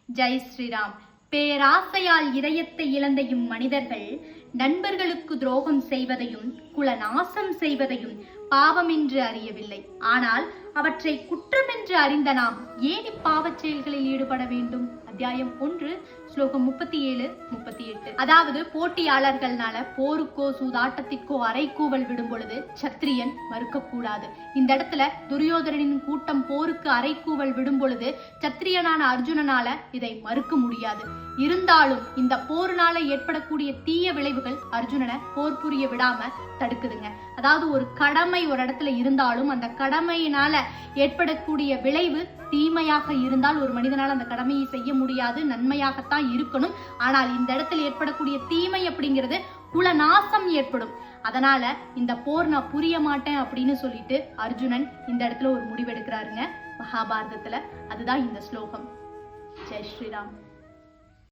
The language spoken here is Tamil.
ஜெய் ஸ்ரீராம். பேராசையால் இதயத்தை இழந்த இம்மனிதர்கள் நண்பர்களுக்கு துரோகம் செய்வதையும் குலநாசம் செய்வதையும் பாவம் என்று அறியவில்லை. ஆனால் அவற்றை குற்றம் என்று அறிந்த நாம் ஏன் இப்பாவச் செயல்களில் ஈடுபட வேண்டும்? அத்தியாயம் 1 ஸ்லோகம் 37-38. அதாவது போட்டியாளர்கள்னால போருக்கோ சூதாட்டத்திற்கோ அரைக்கூவல் விடும் பொழுது சத்திரியன் மறுக்கக்கூடாது. இந்த இடத்துல துரியோதனனின் கூட்டம் போருக்கு அரைக்கூவல் விடும் பொழுது சத்திரியனான அர்ஜுனனால இதை மறுக்க முடியாது. இருந்தாலும் இந்த போர்னால ஏற்படக்கூடிய தீய விளைவுகள் அர்ஜுனனை போர் புரிய விடாம தடுக்குதுங்க. அதாவது ஒரு கடமை ஒரு இடத்துல இருந்தாலும் அந்த கடமையினால ஏற்படக்கூடிய விளைவு தீமையாக இருந்தால் ஒரு மனிதனால் அந்த கடமையை செய்ய முடியாது, நன்மையாகத்தான் இருக்கணும். ஆனால் இந்த இடத்துல ஏற்படக்கூடிய தீமை அப்படிங்கிறது குலநாசம் ஏற்படும். அதனால இந்த போர் நான் புரிய மாட்டேன் அப்படின்னு சொல்லிட்டு அர்ஜுனன் இந்த இடத்துல ஒரு முடிவெடுக்கிறாருங்க மகாபாரதத்துல. அதுதான் இந்த ஸ்லோகம். ஜெய் ஸ்ரீராம்.